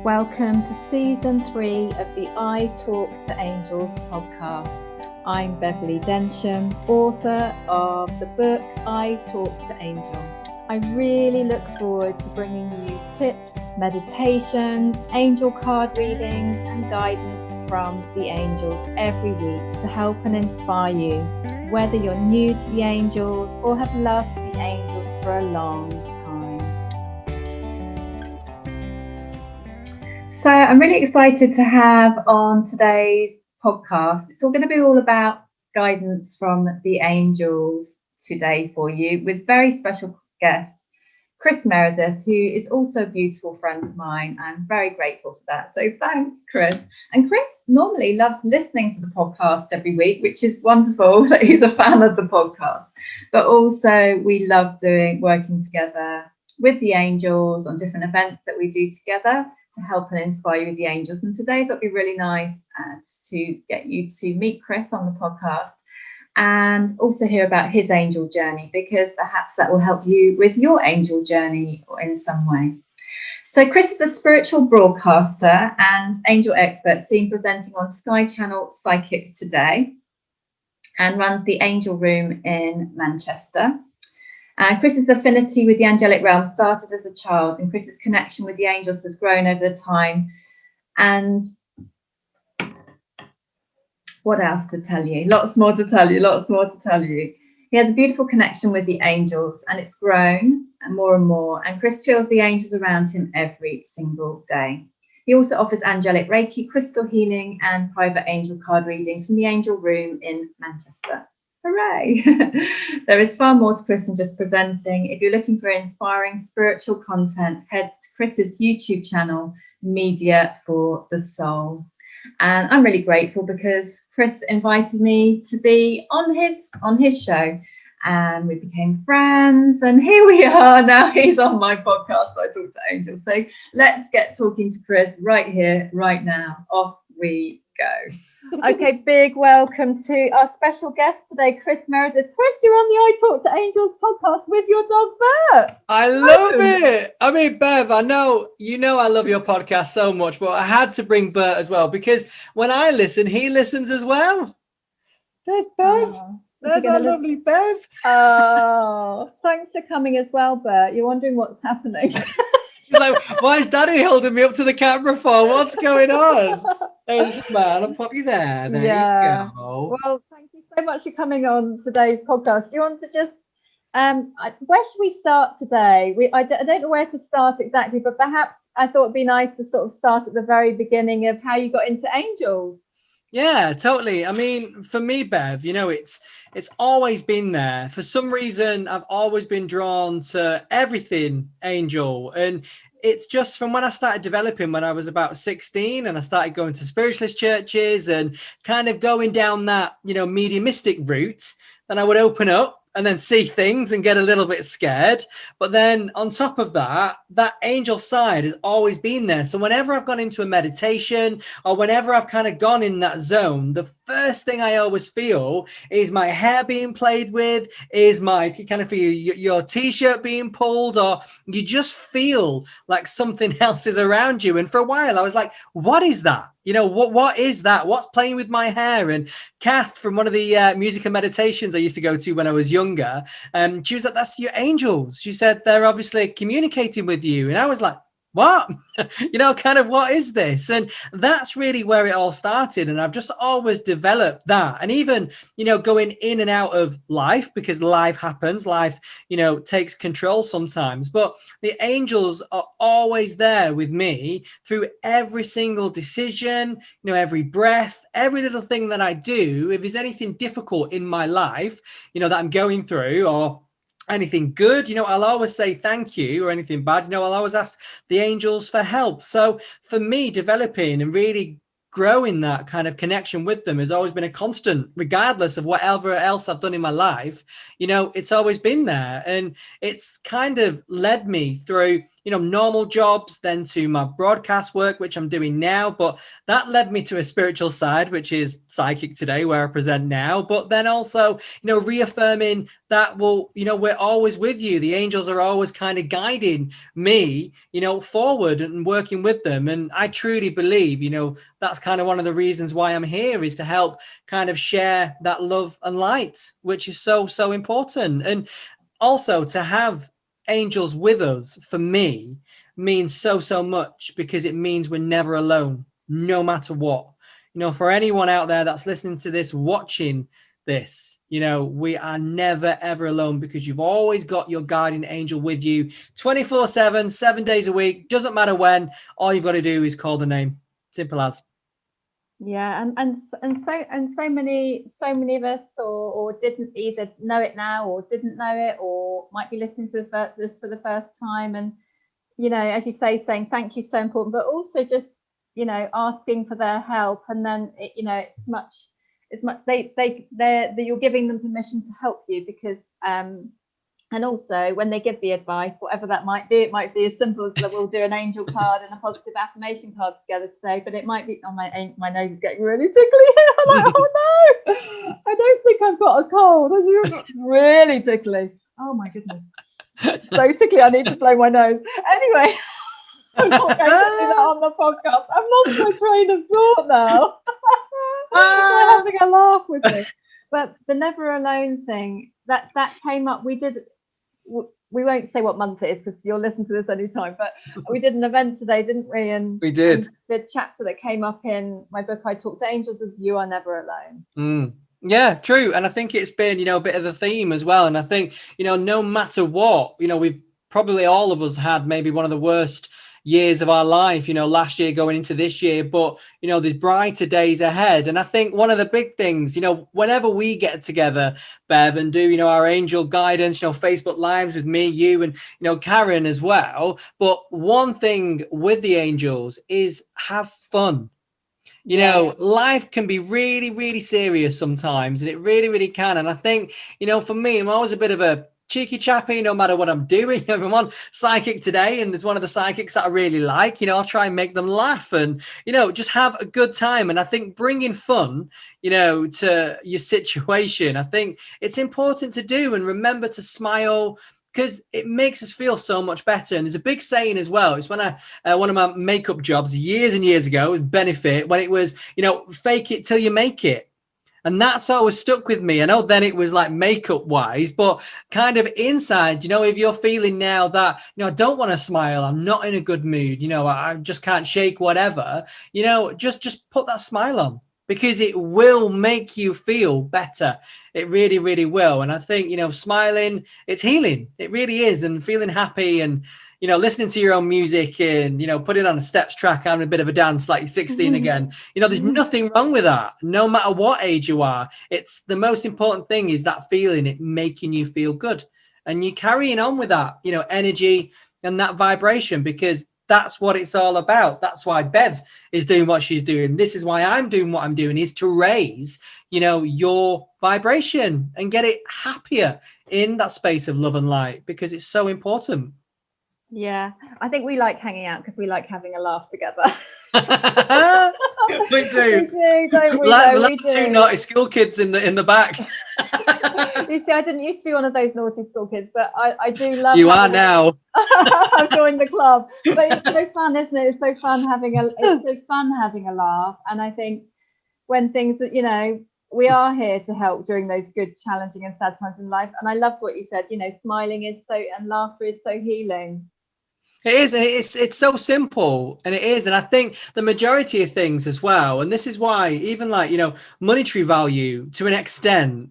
Welcome to Season 3 of the I Talk to Angels podcast. I'm Beverley Densham, author of the book I Talk to Angels. I really look forward to bringing you tips, meditations, angel card readings and guidance from the angels every week to help and inspire you, whether you're new to the angels or have loved the angels for a long time. So I'm really excited to have on today's podcast. It's all going to be all about guidance from the angels today for you with very special guest, Kris Meredith, who is also a beautiful friend of mine. I'm very grateful for that. So thanks, Kris. And Kris normally loves listening to the podcast every week, which is wonderful that he's a fan of the podcast. But also we love working together with the angels on different events that we do together to help and inspire you with the angels. And today it'll be really nice to get you to meet Kris on the podcast and also hear about his angel journey, because perhaps that will help you with your angel journey in some way. So Kris is a spiritual broadcaster and angel expert seen presenting on Sky Channel Psychic Today and runs the Angel Room in Manchester. Kris's affinity with the angelic realm started as a child, and Kris's connection with the angels has grown over the time. And what else to tell you? Lots more to tell you. He has a beautiful connection with the angels, and it's grown more and more. And Kris feels the angels around him every single day. He also offers angelic Reiki, crystal healing, and private angel card readings from the Angel Room in Manchester. Hooray! There is far more to Kris than just presenting. If you're looking for inspiring spiritual content, head to Kris's YouTube channel, Media for the Soul. And I'm really grateful because Kris invited me to be on his show, and we became friends. And here we are now. He's on my podcast, I Talk to Angels. So let's get talking to Kris right here, right now. Off we go. Okay, big welcome to our special guest today, Kris Meredith. Kris, you're on the I Talk to Angels podcast with your dog Bert. I love it. I mean, Bev, I know I love your podcast so much, but I had to bring Bert as well because when I listen, he listens as well. There's Bev. There's our lovely Bev. Oh, thanks for coming as well, Bert. You're wondering what's happening. He's like, why is Daddy holding me up to the camera for? What's going on? There's a man. I'll pop you there. There you go. Well, thank you so much for coming on today's podcast. Do you want to just, where should we start today? I don't know where to start exactly, but perhaps I thought it'd be nice to sort of start at the very beginning of how you got into angels. Yeah, totally. I mean, for me, Bev, it's always been there. For some reason, I've always been drawn to everything angel. And it's just from when I started developing when I was about 16 and I started going to spiritualist churches and kind of going down that, mediumistic route, then I would open up and then see things and get a little bit scared. But then on top of that angel side has always been there. So whenever I've gone into a meditation or whenever I've kind of gone in that zone, the first thing I always feel is my hair being played with, is my kind of feel your t-shirt being pulled, or you just feel like something else is around you. And for a while I was like, what is that? What is that? What's playing with my hair? And Kath from one of the music and meditations I used to go to when I was younger, she was like, that's your angels. She said, they're obviously communicating with you. And I was like, what? Kind of what is this? And that's really where it all started. And I've just always developed that. And even, going in and out of life, because life happens, life, takes control sometimes. But the angels are always there with me through every single decision, every breath, every little thing that I do. If there's anything difficult in my life, that I'm going through, or anything good, I'll always say thank you, or anything bad, I'll always ask the angels for help. So for me, developing and really growing that kind of connection with them has always been a constant, regardless of whatever else I've done in my life. It's always been there, and it's kind of led me through normal jobs, then to my broadcast work, which I'm doing now. But that led me to a spiritual side, which is Psychic Today, where I present now. But then also, reaffirming that, we're always with you. The angels are always kind of guiding me, forward and working with them. And I truly believe, that's kind of one of the reasons why I'm here, is to help kind of share that love and light, which is so, so important. And also to have angels with us, for me, means so, so much, because it means we're never alone, no matter what. For anyone out there that's listening to this, watching this, we are never, ever alone, because you've always got your guardian angel with you 24/7, 7 days a week. Doesn't matter when. All you've got to do is call the name. Simple as. Yeah, and so many of us or didn't either know it now or didn't know it, or might be listening to this for the first time. And as you say, saying thank you is so important, but also just asking for their help. And then it's much you're giving them permission to help you, because and also when they give the advice, whatever that might be, it might be as simple as that we'll do an angel card and a positive affirmation card together today, but it might be, my nose is getting really tickly. I'm like, oh no, I don't think I've got a cold. It's really tickly. Oh my goodness. So tickly, I need to blow my nose. Anyway, I'm not going to do that on the podcast. I've lost my train of thought now. They're having a laugh with me. But the never alone thing, that came up. We won't say what month it is, because you'll listen to this anytime, but we did an event today, didn't we? And we did. And the chapter that came up in my book, I talked to angels as you are never alone. Yeah, true. And I think it's been, a bit of the theme as well. And I think, no matter what, we've probably, all of us, had maybe one of the worst years of our life, last year going into this year, but there's brighter days ahead. And I think one of the big things, whenever we get together, Bev, and do our angel guidance, Facebook lives with me, you, and Karen as well, but one thing with the angels is have fun. Life can be really, really serious sometimes, and it really, really can. And I think, for me, I'm always a bit of a cheeky chappy, no matter what I'm doing. If I'm on Psychic Today and there's one of the psychics that I really like, I'll try and make them laugh and, just have a good time. And I think bringing fun, to your situation, I think it's important to do, and remember to smile, because it makes us feel so much better. And there's a big saying as well. It's when one of my makeup jobs years and years ago, Benefit, when it was, fake it till you make it. And that's always stuck with me. I know then it was like makeup wise, but kind of inside, if you're feeling now that, I don't want to smile, I'm not in a good mood, I just can't shake whatever, just put that smile on, because it will make you feel better. It really, really will. And I think, smiling, it's healing. It really is. And feeling happy and, listening to your own music and, put it on a steps track, having a bit of a dance like you're 16 again. There's nothing wrong with that, no matter what age you are. It's the most important thing is that feeling, it making you feel good. And you carrying on with that, energy and that vibration, because that's what it's all about. That's why Bev is doing what she's doing. This is why I'm doing what I'm doing, is to raise, your vibration and get it happier in that space of love and light, because it's so important. Yeah, I think we like hanging out because we like having a laugh together. We do. We do, don't we? We do. Two naughty school kids in the back. You see, I didn't used to be one of those naughty school kids, but I do love. You are now. I've joined the club, but it's so fun, isn't it? It's so fun having a laugh, and I think when things that we are here to help during those good, challenging, and sad times in life. And I loved what you said. Smiling is and laughter is so healing. It is. It's so simple, and it is. And I think the majority of things as well, and this is why even like, monetary value to an extent,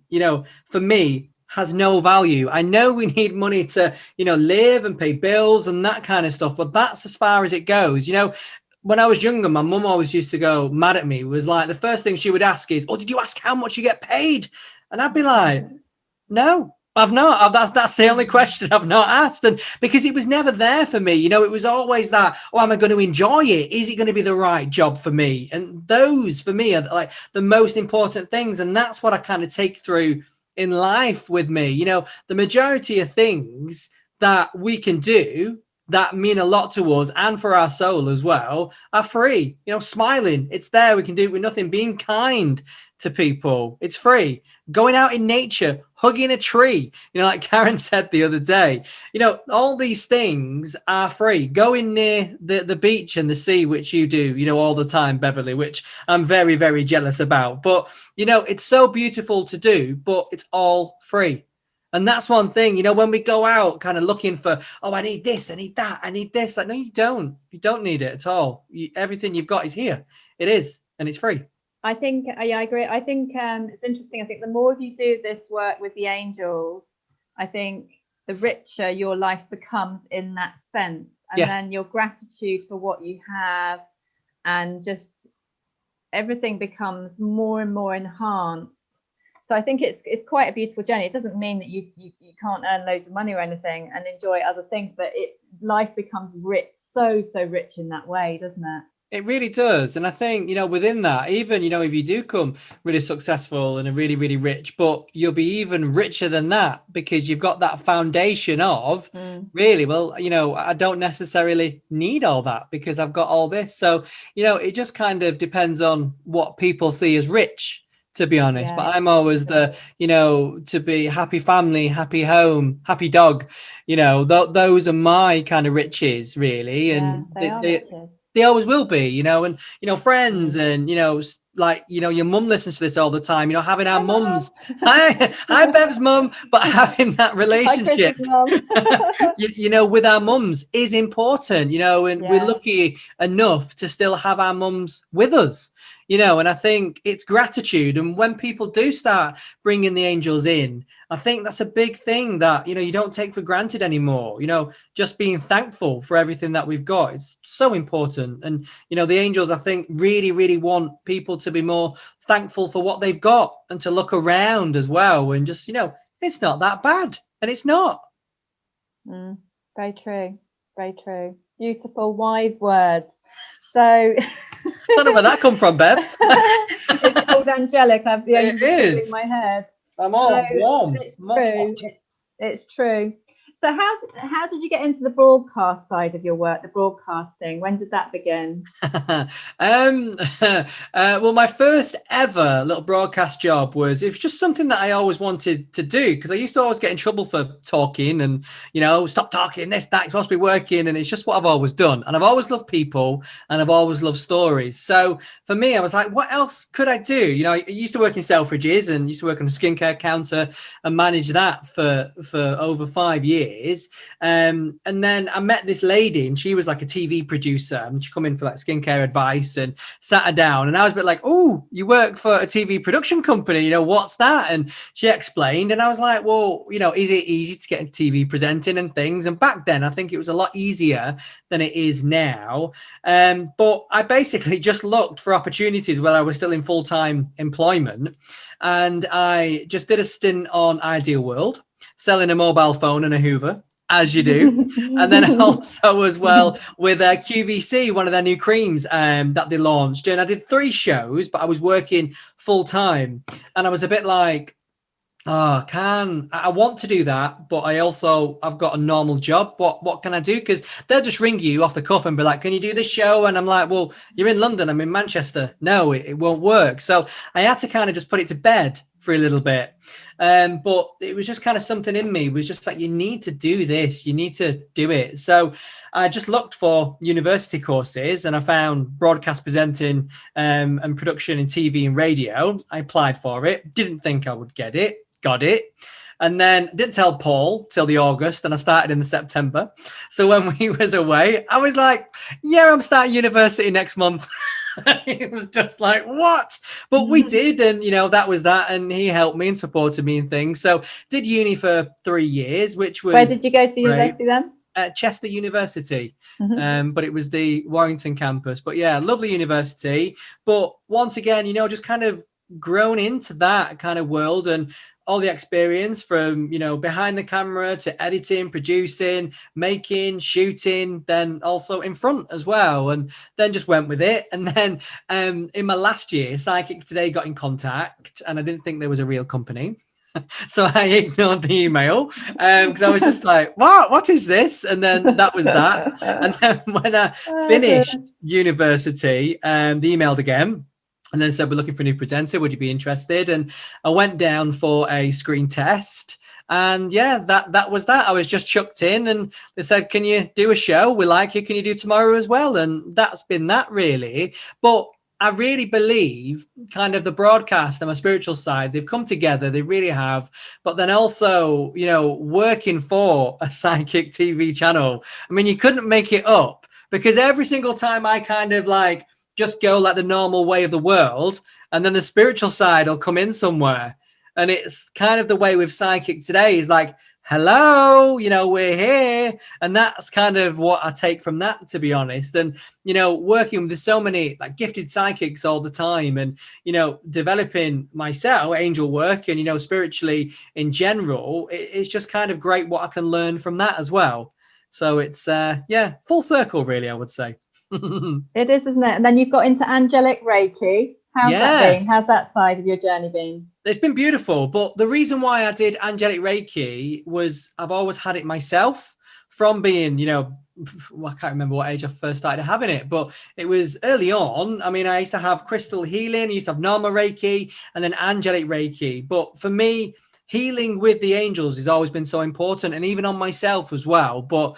for me has no value. I know we need money to, live and pay bills and that kind of stuff, but that's as far as it goes. When I was younger, my mum always used to go mad at me. It was like the first thing she would ask is, "Oh, did you ask how much you get paid?" And I'd be like, "No. I've not. That's the only question I've not asked." And because it was never there for me, it was always that, oh, am I going to enjoy it? Is it going to be the right job for me? And those for me are like the most important things. And that's what I kind of take through in life with me. The majority of things that we can do that mean a lot to us and for our soul as well are free. Smiling, it's there. We can do it with nothing. Being kind to people, it's free. Going out in nature, hugging a tree, like Karen said the other day, all these things are free. Going near the beach and the sea, which you do, all the time, Beverley, which I'm very, very jealous about. But, it's so beautiful to do, but it's all free. And that's one thing, when we go out kind of looking for, I need this, I need that, I need this. Like, no, you don't. You don't need it at all. Everything you've got is here. It is, and it's free. I think, I agree. I think it's interesting. I think the more you do this work with the angels, I think the richer your life becomes in that sense. And yes. Then your gratitude for what you have and just everything becomes more and more enhanced. So I think it's quite a beautiful journey. It doesn't mean that you can't earn loads of money or anything and enjoy other things, but life becomes rich, so rich in that way, doesn't it? It really does. And I think, within that, even, if you do come really successful and are really, really rich, but you'll be even richer than that because you've got that foundation of really, well, I don't necessarily need all that because I've got all this. So, it just kind of depends on what people see as rich, to be honest. Yeah. But I'm always to be happy family, happy home, happy dog, those are my kind of riches, really. Yeah, and they always will be, and, friends and, your mum listens to this all the time, having our mums. Hi, Bev's mum, but having that relationship, with our mums is important, and we're lucky enough to still have our mums with us, and I think it's gratitude. And when people do start bringing the angels in, I think that's a big thing that, you don't take for granted anymore. Just being thankful for everything that we've got. It's so important. And, the angels, I think, really, really want people to be more thankful for what they've got and to look around as well. And just, it's not that bad. And it's not. Very true. Very true. Beautiful, wise words. So... I don't know where that come from, Bev. It's called Angelic. I've the angels in my head. I'm all warm. It's true. So how did you get into the broadcast side of your work, the broadcasting? When did that begin? Well, my first ever little broadcast job it was just something that I always wanted to do because I used to always get in trouble for talking and, stop talking, this, that, it's supposed to be working. And it's just what I've always done. And I've always loved people and I've always loved stories. So for me, I was like, what else could I do? I used to work in Selfridges and used to work on a skincare counter and manage that for over 5 years. And then I met this lady and she was like a TV producer and she come in for like skincare advice and sat her down and I was a bit like, oh, you work for a TV production company, what's that? And she explained and I was like, well, is it easy to get into TV presenting and things? And back then I think it was a lot easier than it is now. But I basically just looked for opportunities while I was still in full-time employment. And I just did a stint on Ideal World, selling a mobile phone and a Hoover, as you do. And then also as well with QVC, one of their new creams that they launched. And I did 3 shows, but I was working full time. And I was a bit like, I want to do that, but I've got a normal job. What can I do? Because they'll just ring you off the cuff and be like, can you do this show? And I'm like, well, you're in London, I'm in Manchester. No, it won't work. So I had to kind of just put it to bed for a little bit. But it was just kind of something in me. It was just like, you need to do this. You need to do it. So I just looked for university courses and I found broadcast presenting and production in TV and radio. I applied for it. Didn't think I would get it. Got it. And then didn't tell Paul till the August and I started in the September. So when we was away, I was like, yeah, I'm starting university next month. It was just like, what? But we did. And, that was that. And he helped me and supported me and things. So did uni for 3 years, which was... Where did you go to university then? At Chester University. But it was the Warrington campus. But yeah, lovely university. But once again, just kind of grown into that kind of world and all the experience from, behind the camera to editing, producing, making, shooting, then also in front as well. And then just went with it. And then in my last year, Psychic Today got in contact and I didn't think there was a real company. So I ignored the email because I was just like, what is this? And then that was that. And then when I finished university, they emailed again and then said, we're looking for a new presenter. Would you be interested? And I went down for a screen test. And yeah, that was that. I was just chucked in and they said, can you do a show? We like you. Can you do tomorrow as well? And that's been that really. But I really believe kind of the broadcast and my spiritual side, they've come together. They really have. But then also, you know, working for a psychic TV channel, I mean, you couldn't make it up because every single time I kind of like just go like the normal way of the world and then the spiritual side will come in somewhere. And it's kind of the way with psychic today is like, hello, you know, we're here. And that's kind of what I take from that, to be honest. And, you know, working with so many like gifted psychics all the time and, you know, developing myself, angel work and, you know, spiritually in general, it's just kind of great what I can learn from that as well. So it's, yeah, full circle, really, I would say. It is, isn't it? And then you've got into Angelic Reiki. How's that been? How's that side of your journey been? It's been beautiful, but the reason why I did Angelic Reiki was I've always had it myself from being, you know, I can't remember what age I first started having it, but it was early on. I mean, I used to have crystal healing, I used to have normal Reiki and then Angelic Reiki. But for me, healing with the angels has always been so important and even on myself as well. But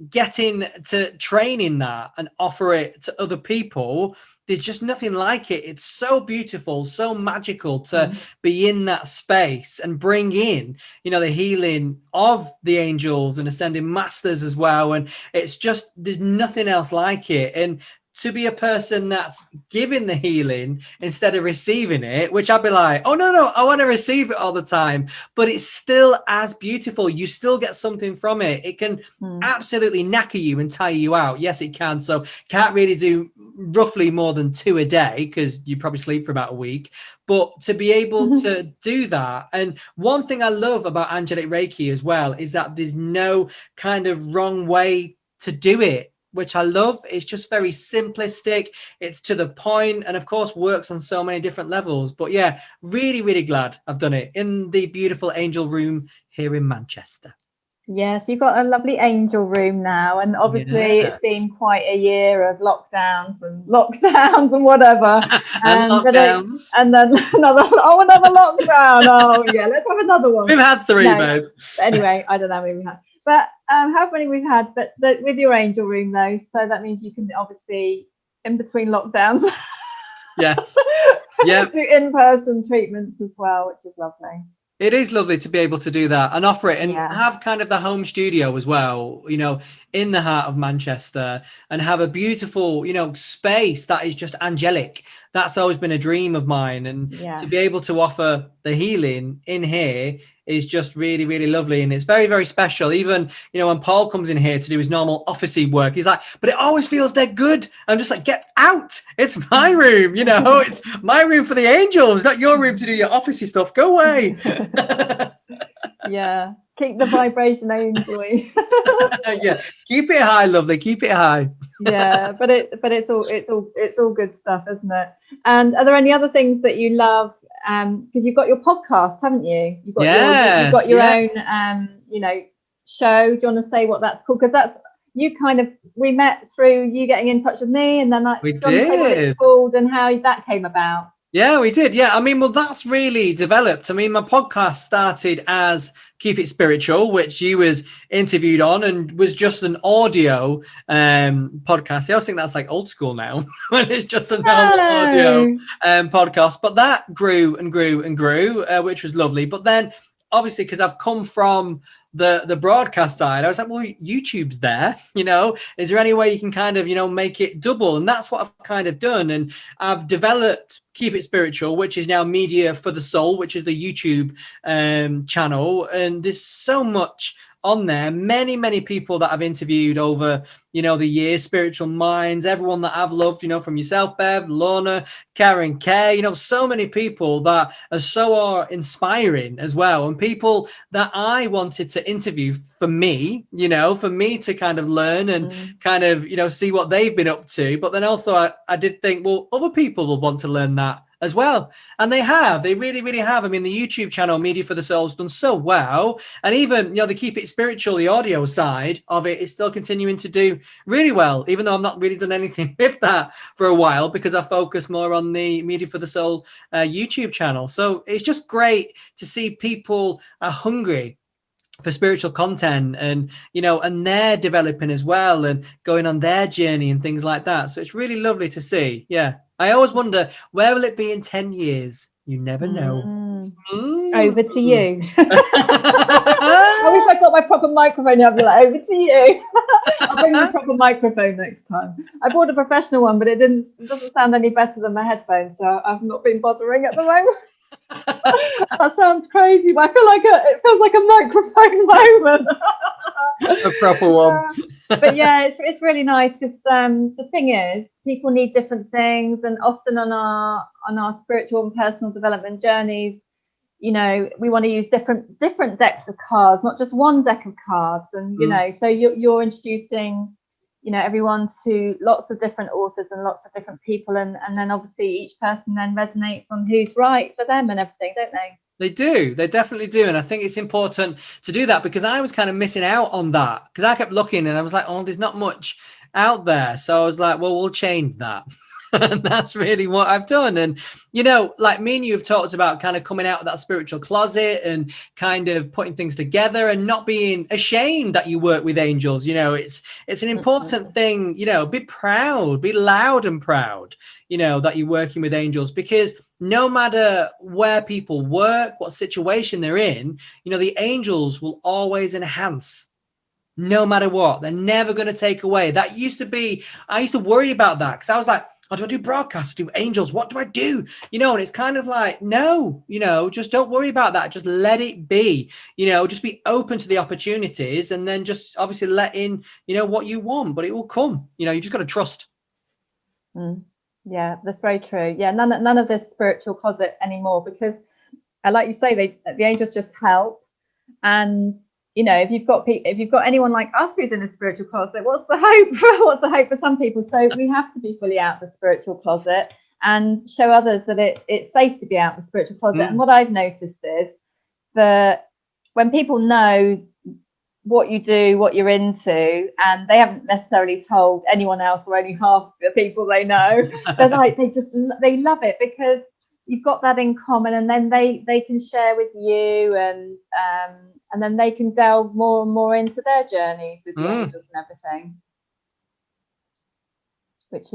getting to train in that and offer it to other people, there's just nothing like it. It's so beautiful, so magical to be in that space and bring in, you know, the healing of the angels and ascending masters as well. And it's just, there's nothing else like it. And to be a person that's giving the healing instead of receiving it, which I'd be like, oh, no, I want to receive it all the time. But it's still as beautiful. You still get something from it. It can absolutely knacker you and tire you out. Yes, it can. So can't really do roughly more than 2 a day because you probably sleep for about a week. But to be able to do that. And one thing I love about Angelic Reiki as well is that there's no kind of wrong way to do it, which I love. It's just very simplistic. It's to the point and of course works on so many different levels. But yeah, really, really glad I've done it in the beautiful angel room here in Manchester. Yes, you've got a lovely angel room now. And obviously it's been quite a year of lockdowns and whatever. And lockdowns. And then another lockdown. Oh yeah, let's have another one. We've had 3, babe. Anyway, I don't know how many we had. But how many we've had, but with your angel room though, so that means you can obviously in between lockdowns. Yes. Yeah. Do in-person treatments as well, which is lovely. It is lovely to be able to do that and offer it and have kind of the home studio as well, you know, in the heart of Manchester and have a beautiful, you know, space that is just angelic. That's always been a dream of mine. And to be able to offer the healing in here is just really, really lovely. And it's very, very special. Even, you know, when Paul comes in here to do his normal officey work, he's like, but it always feels dead good. I'm just like, get out. It's my room, you know, it's my room for the angels, not your room to do your officey stuff. Go away. Yeah. Keep the vibration angely. Yeah. Keep it high, lovely. Keep it high. Yeah, but it's all good stuff, isn't it? And are there any other things that you love? Because you've got your podcast, haven't you? You've got your own you know, show. Do you want to say what that's called? Because that's we met through you getting in touch with me, and then we did. Say what it's called and how that came about. Yeah, we did. Yeah, I mean, well, that's really developed. I mean, my podcast started as Keep It Spiritual, which you was interviewed on and was just an audio podcast. I always think that's like old school now when it's just a normal audio podcast. But that grew and grew and grew, which was lovely. But then obviously, because I've come from the broadcast side, I was like, well, YouTube's there, you know, is there any way you can kind of, you know, make it double? And that's what I've kind of done. And I've developed Keep It Spiritual, which is now Media for the Soul, which is the YouTube channel. And there's so much on there. Many people that I've interviewed over, you know, the years, spiritual minds, everyone that I've loved, you know, from yourself, Bev, Lorna, Karen Kay, you know, so many people that are so inspiring as well. And people that I wanted to interview for me, you know, for me to kind of learn and kind of, you know, see what they've been up to. But then also I did think, well, other people will want to learn that as well. And they really, really have. I mean, the YouTube channel Media for the Soul's done so well. And even, they keep it spiritual, the audio side of it is still continuing to do really well, even though I've not really done anything with that for a while, because I focus more on the Media for the Soul YouTube channel. So it's just great to see people are hungry for spiritual content, and and they're developing as well and going on their journey and things like that. So it's really lovely to see. Yeah, I always wonder, where will it be in 10 years? You never know. Over to you. I wish I got my proper microphone. I'd be like, over to you. I'll bring the proper microphone next time. I bought a professional one, but it doesn't sound any better than my headphones, so I've not been bothering at the moment. That sounds crazy, but I feel like it feels like a microphone moment. A proper one. But yeah, it's really nice, because the thing is, people need different things, and often on our spiritual and personal development journeys, we want to use different decks of cards, not just one deck of cards. And so you're introducing everyone to lots of different authors and lots of different people, and then obviously each person then resonates on who's right for them and everything, don't they? They definitely do. And I think it's important to do that, because I was kind of missing out on that, because I kept looking and I was like, oh, there's not much out there. So I was like, well, we'll change that. And that's really what I've done. And, like me and you have talked about kind of coming out of that spiritual closet and kind of putting things together and not being ashamed that you work with angels. It's an important thing, be proud, be loud and proud, that you're working with angels, because no matter where people work, what situation they're in, the angels will always enhance. No matter what, they're never going to take away. That used to be, I used to worry about that, because I was like, oh, do I do broadcasts, do angels? What do I do? And it's kind of like, no, just don't worry about that. Just let it be, just be open to the opportunities, and then just obviously let in, what you want, but it will come. You just got to trust. Yeah, that's very true. Yeah, none of this spiritual closet anymore, because like you say, the angels just help. And if you've got anyone like us who's in a spiritual closet, what's the hope? What's the hope for some people? So we have to be fully out the spiritual closet and show others that it's safe to be out the spiritual closet. And what I've noticed is that when people know what you do, what you're into, and they haven't necessarily told anyone else, or only half the people they know, they're like, they love it, because you've got that in common, and then they can share with you, and then they can delve more and more into their journeys with the angels and everything, which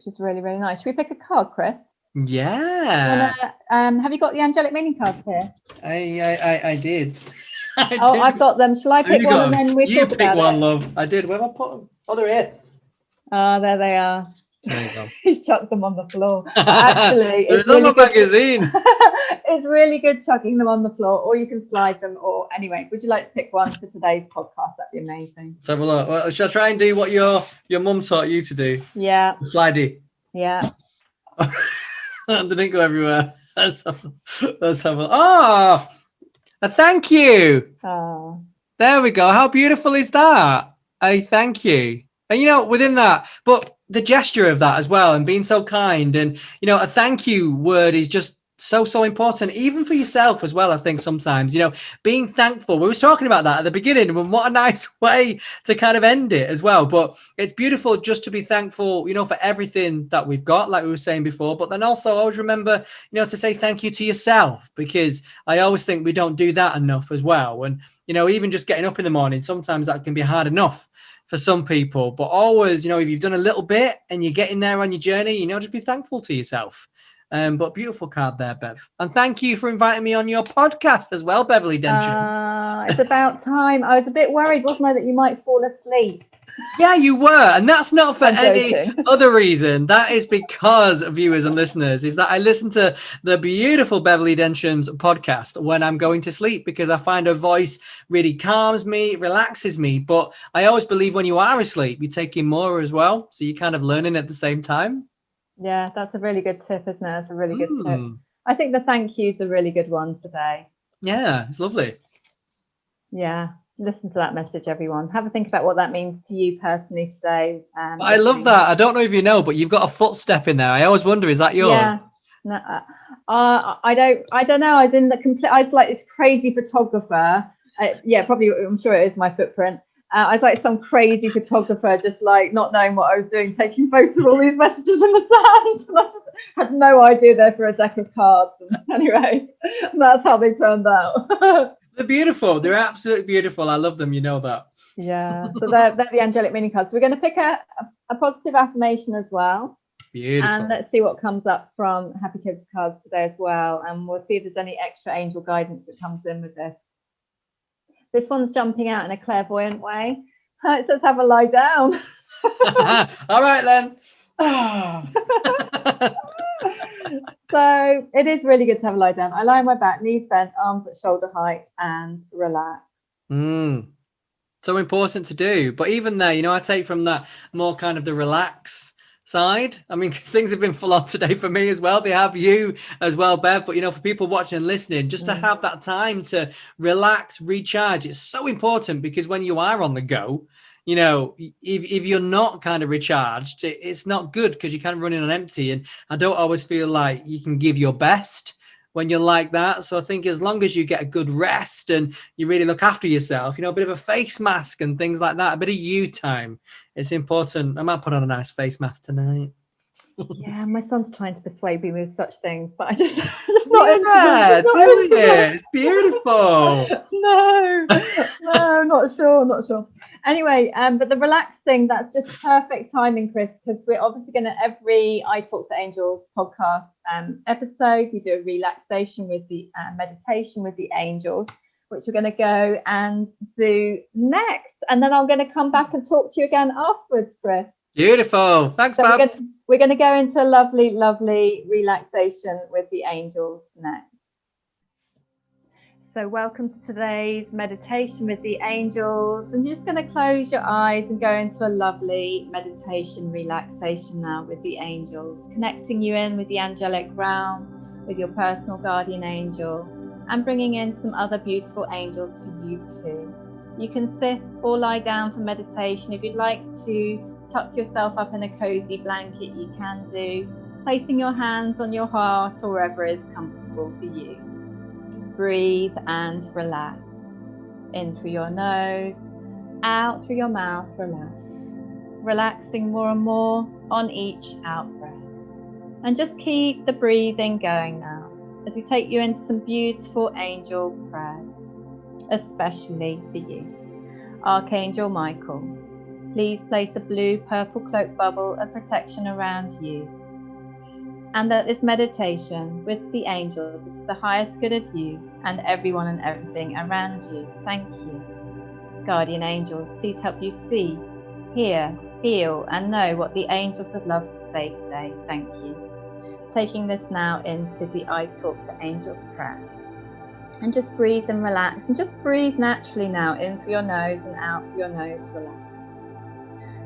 is really, really nice. Should we pick a card, Kris? Yeah. Have you got the angelic meaning cards here? I did. I've got them. Shall I pick one, and then we talk about it? You pick one, love. I did. Where have I put them? Oh, they're here. Oh, there they are. There you go. He's chucked them on the floor. Actually, it's really on the magazine. It's really good chucking them on the floor, or you can slide them. Or anyway, would you like to pick one for today's podcast? That'd be amazing. Let's have a look. Well, shall I try and do what your mum taught you to do? Yeah. The slidey. Yeah. They didn't go everywhere. Let's have a. Oh, a thank you. Oh. There we go. How beautiful is that? A thank you. And, within that, but the gesture of that as well, and being so kind, and, a thank you word is just so important, even for yourself as well. I think sometimes, being thankful. We was talking about that at the beginning, and what a nice way to kind of end it as well. But it's beautiful just to be thankful, for everything that we've got, like we were saying before. But then also always remember, to say thank you to yourself, because I always think we don't do that enough as well. And, even just getting up in the morning, sometimes that can be hard enough for some people, but always, if you've done a little bit and you're getting there on your journey, just be thankful to yourself. But beautiful card there, Bev. And thank you for inviting me on your podcast as well, Beverley Densham. It's about time. I was a bit worried, wasn't I, that you might fall asleep. Yeah, you were. And that's not for any other reason. That is because, viewers and listeners, is that I listen to the beautiful Beverley Densham's podcast when I'm going to sleep, because I find her voice really calms me, relaxes me. But I always believe when you are asleep, you take in more as well. So you're kind of learning at the same time. Yeah, that's a really good tip, isn't it? That's a really good tip. I think the thank you's a really good one today. Yeah, it's lovely. Yeah. Listen to that message, everyone. Have a think about what that means to you personally today. I love that. I don't know if you know, but you've got a footstep in there. I always wonder, is that yours? Yeah, No, I don't know. I was in the complete. I was like this crazy photographer. Yeah, probably. I'm sure it is my footprint. I was like some crazy photographer, just like not knowing what I was doing, taking photos of all these messages in the sand. And I just had no idea they're for a deck of cards. And anyway, that's how they turned out. They're beautiful. They're absolutely beautiful. I love them. You know that. Yeah. So they're the angelic meaning cards. We're going to pick a positive affirmation as well. Beautiful. And let's see what comes up from Happy Kids cards today as well. And we'll see if there's any extra angel guidance that comes in with this. This one's jumping out in a clairvoyant way. It says have a lie down. All right, then. So it is really good to have a lie down. I lie on my back, knees bent, arms at shoulder height, and relax. So important to do. But even there, I take from that more kind of the relax side. I mean, things have been full on today for me as well. They have you as well, Bev. But for people watching and listening, just to have that time to relax, recharge, it's so important, because when you are on the go, if you're not kind of recharged, it's not good, because you're kind of running on empty. And I don't always feel like you can give your best when you're like that. So I think as long as you get a good rest and you really look after yourself, a bit of a face mask and things like that, a bit of you time, it's important. I might put on a nice face mask tonight. Yeah, my son's trying to persuade me with such things, but I just not do it. It's beautiful. No, not sure. Anyway, but the relax thing, that's just perfect timing, Kris, because we're obviously going to, every I Talk to Angels podcast episode, we do a relaxation with the meditation with the angels, which we're going to go and do next. And then I'm going to come back and talk to you again afterwards, Kris. Beautiful. Thanks, so Babs. We're going to go into a lovely, lovely relaxation with the angels next. So welcome to today's meditation with the angels. And you're just going to close your eyes and go into a lovely meditation relaxation now with the angels, connecting you in with the angelic realm, with your personal guardian angel, and bringing in some other beautiful angels for you too. You can sit or lie down for meditation. If you'd like to tuck yourself up in a cozy blanket, you can do, placing your hands on your heart or wherever is comfortable for you. Breathe and relax. In through your nose, out through your mouth, relax. Relaxing more and more on each out breath. And just keep the breathing going now as we take you into some beautiful angel prayers, especially for you. Archangel Michael, please place a blue purple cloak bubble of protection around you, and that this meditation with the angels is for the highest good of you and everyone and everything around you. Thank you. Guardian angels, please help you see, hear, feel, and know what the angels would love to say today. Thank you. Taking this now into the I Talk to Angels prayer. And just breathe and relax, and just breathe naturally now, in through your nose and out through your nose, relax.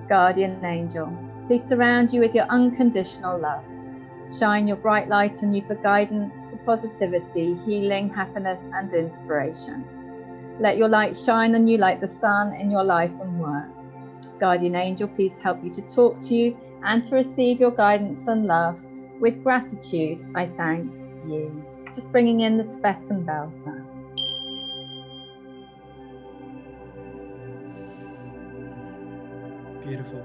Guardian angel, please surround you with your unconditional love. Shine your bright light on you for guidance, for positivity, healing, happiness, and inspiration. Let your light shine on you like the sun in your life and work. Guardian angel, please help you to talk to you and to receive your guidance and love. With gratitude, I thank you. Just bringing in the Tibetan bells now. Beautiful.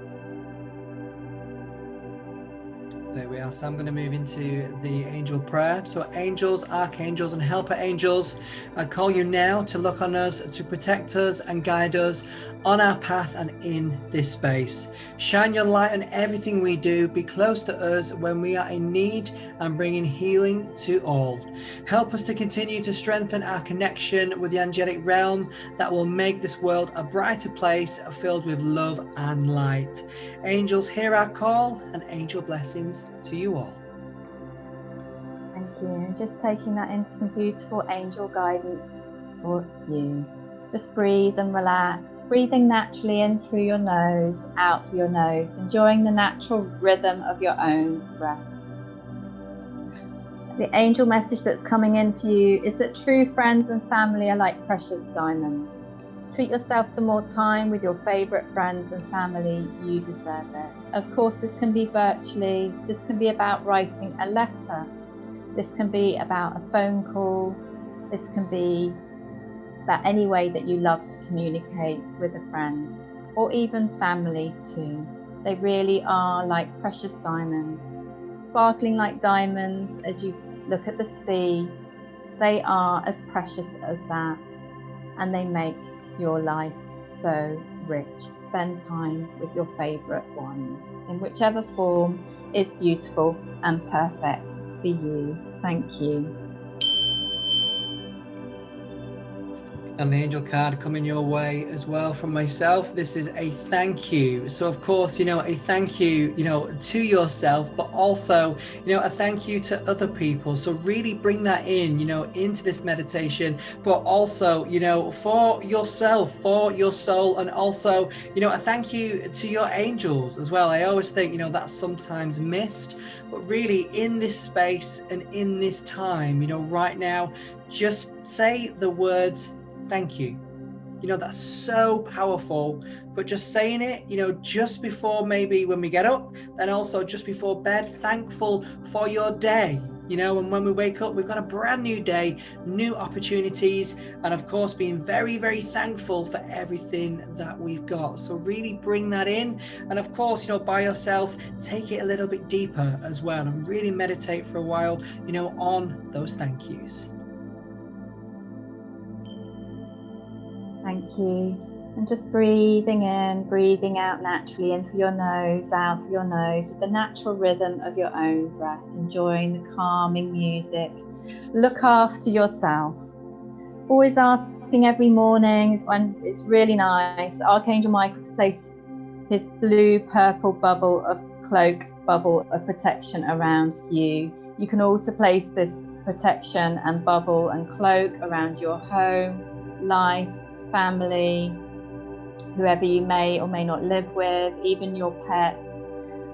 There we are. So I'm going to move into the angel prayer. So angels, archangels, and helper angels, I call you now to look on us, to protect us and guide us on our path and in this space. Shine your light on everything we do. Be close to us when we are in need and bringing healing to all. Help us to continue to strengthen our connection with the angelic realm that will make this world a brighter place filled with love and light. Angels, hear our call, and angel blessings to you all. Thank you. And just taking that into some beautiful angel guidance for you. Just breathe and relax. Breathing naturally in through your nose, out through your nose, enjoying the natural rhythm of your own breath. The angel message that's coming in for you is that true friends and family are like precious diamonds. Treat yourself to more time with your favourite friends and family. You deserve it. Of course, this can be virtually. This can be about writing a letter This can be about a phone call. This can be about any way that you love to communicate with a friend, or even family too. They really are like precious diamonds, sparkling like diamonds as you look at the sea. They are as precious as that, and they make your life so rich. Spend time with your favourite one in whichever form is beautiful and perfect for you. Thank you. And the angel card coming your way as well from myself. This is a thank you. So of course, a thank you, to yourself, but also, a thank you to other people. So really bring that in, into this meditation, but also, for yourself, for your soul, and also, a thank you to your angels as well. I always think, that's sometimes missed, but really in this space and in this time, right now, just say the words, thank you. That's so powerful. But just saying it, just before, maybe when we get up, then also just before bed, thankful for your day. And when we wake up, we've got a brand new day, new opportunities, and of course being very, very thankful for everything that we've got. So really bring that in, and of course, by yourself, take it a little bit deeper as well, and really meditate for a while, on those thank yous. Thank you. And just breathing in, breathing out naturally, in through your nose, out through your nose, with the natural rhythm of your own breath, enjoying the calming music. Look after yourself. Always asking every morning, when it's really nice, Archangel Michael to place his blue purple bubble of cloak, bubble of protection around you. You can also place this protection and bubble and cloak around your home, life, family, whoever you may or may not live with, even your pets.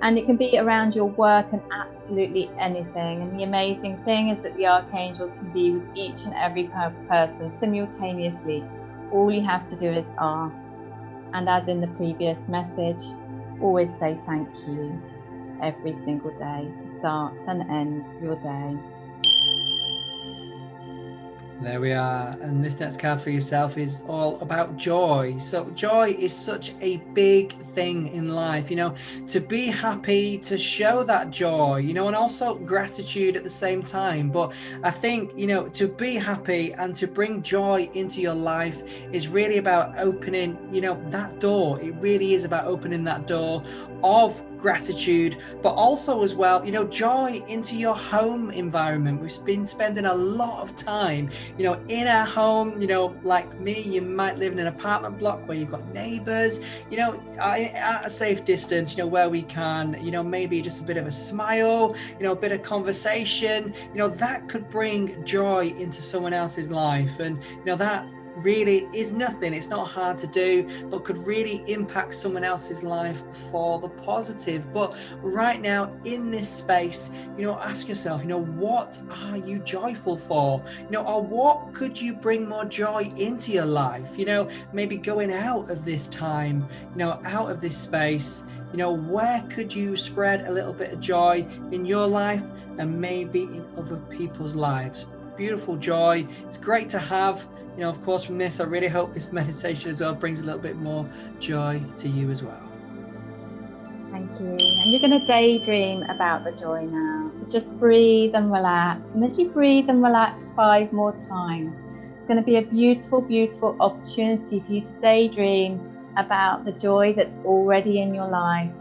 And it can be around your work and absolutely anything. And the amazing thing is that the archangels can be with each and every person simultaneously. All you have to do is ask. And as in the previous message, always say thank you every single day to start and end your day. There we are. And this next card for yourself is all about joy. So joy is such a big thing in life, to be happy, to show that joy, and also gratitude at the same time. But I think, to be happy and to bring joy into your life is really about opening, that door. It really is about opening that door of gratitude, but also as well, joy into your home environment. We've been spending a lot of time, in our home. Like me, you might live in an apartment block where you've got neighbors, at a safe distance, where we can, maybe just a bit of a smile, a bit of conversation, that could bring joy into someone else's life. And, that really is nothing. It's not hard to do, but could really impact someone else's life for the positive. But right now in this space, ask yourself, what are you joyful for? Or what could you bring more joy into your life? Maybe going out of this time, out of this space, where could you spread a little bit of joy in your life and maybe in other people's lives? Beautiful joy. It's great to have. Of course, from this, I really hope this meditation as well brings a little bit more joy to you as well. Thank you. And you're going to daydream about the joy now. So just breathe and relax. And as you breathe and relax 5 more times, it's going to be a beautiful, beautiful opportunity for you to daydream about the joy that's already in your life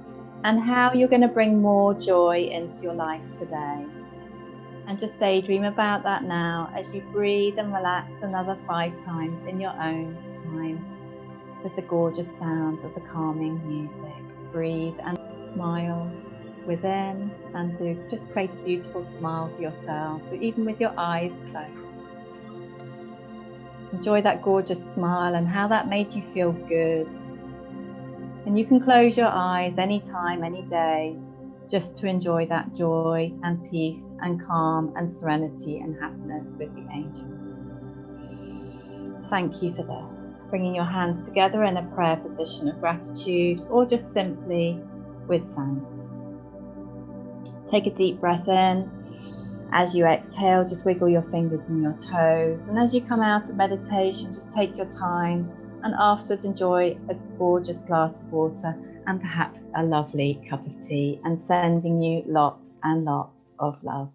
and how you're going to bring more joy into your life today. And just daydream about that now as you breathe and relax another 5 times in your own time with the gorgeous sounds of the calming music. Breathe and smile within, and to just create a beautiful smile for yourself, even with your eyes closed. Enjoy that gorgeous smile and how that made you feel good. And you can close your eyes anytime, any day, just to enjoy that joy and peace and calm and serenity and happiness with the angels. Thank you for this. Bringing your hands together in a prayer position of gratitude, or just simply with thanks. Take a deep breath in As you exhale, just wiggle your fingers and your toes. And as you come out of meditation, just take your time and afterwards enjoy a gorgeous glass of water and perhaps a lovely cup of tea, and sending you lots and lots of love.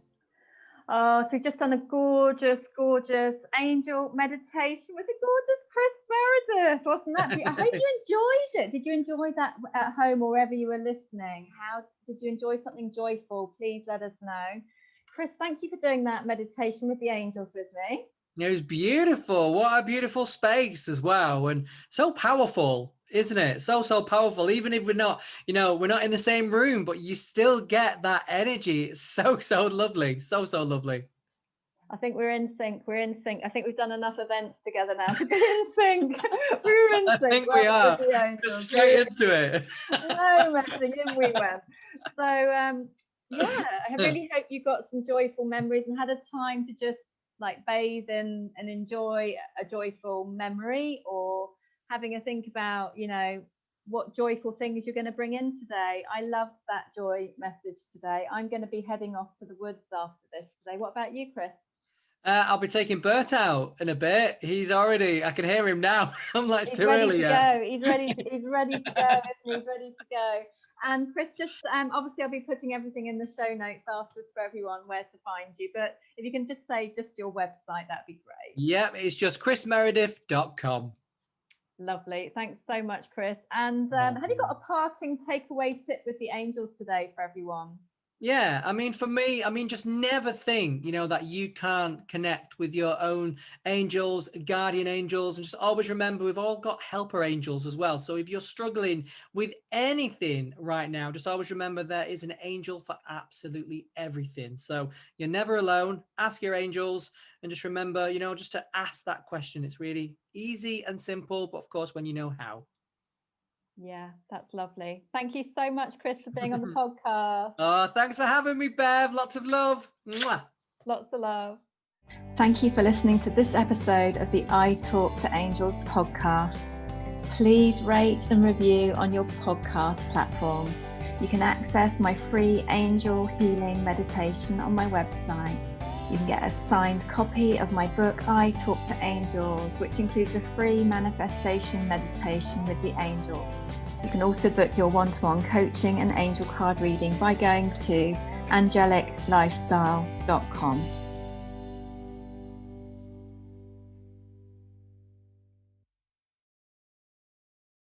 Oh, so we've just done a gorgeous, gorgeous angel meditation with the gorgeous Kris Meredith, wasn't that beautiful? I hope you enjoyed it. Did you enjoy that at home or wherever you were listening? How did you enjoy something joyful? Please let us know. Kris, thank you for doing that meditation with the angels with me. It was beautiful. What a beautiful space as well, and so powerful, isn't it? So powerful. Even if we're not, we're not in the same room, but you still get that energy. It's so lovely. So lovely. I think we're in sync. We're in sync. I think we've done enough events together now to be in sync. We're in sync. I think we are. Just straight into it. No messing, in we went. So yeah, I really hope you got some joyful memories and had a time to just like bathe in and enjoy a joyful memory, or having a think about, what joyful things you're going to bring in today. I loved that joy message today. I'm going to be heading off to the woods after this today. What about you, Kris? I'll be taking Bert out in a bit. He's already, I can hear him now. I'm like, it's too early yet. He's ready to go. He's ready to go. And Kris, just obviously I'll be putting everything in the show notes afterwards for everyone where to find you. But if you can just say just your website, that'd be great. Yep, it's just krismeredith.com. Lovely. Thanks so much, Kris. And have you got a parting takeaway tip with the angels today for everyone? Yeah, I mean, for me, just never think, that you can't connect with your own angels, guardian angels, and just always remember we've all got helper angels as well. So if you're struggling with anything right now, just always remember there is an angel for absolutely everything. So you're never alone. Ask your angels and just remember, just to ask that question. It's really easy and simple, but of course, when you know how. Yeah, that's lovely. Thank you so much, Kris, for being on the podcast. Oh, thanks for having me, Bev. Lots of love. Mwah. Lots of love. Thank you for listening to this episode of the I Talk to Angels podcast. Please rate and review on your podcast platform. You can access my free angel healing meditation on my website. You can get a signed copy of my book, I Talk to Angels, which includes a free manifestation meditation with the angels. You can also book your one-to-one coaching and angel card reading by going to angeliclifestyle.com.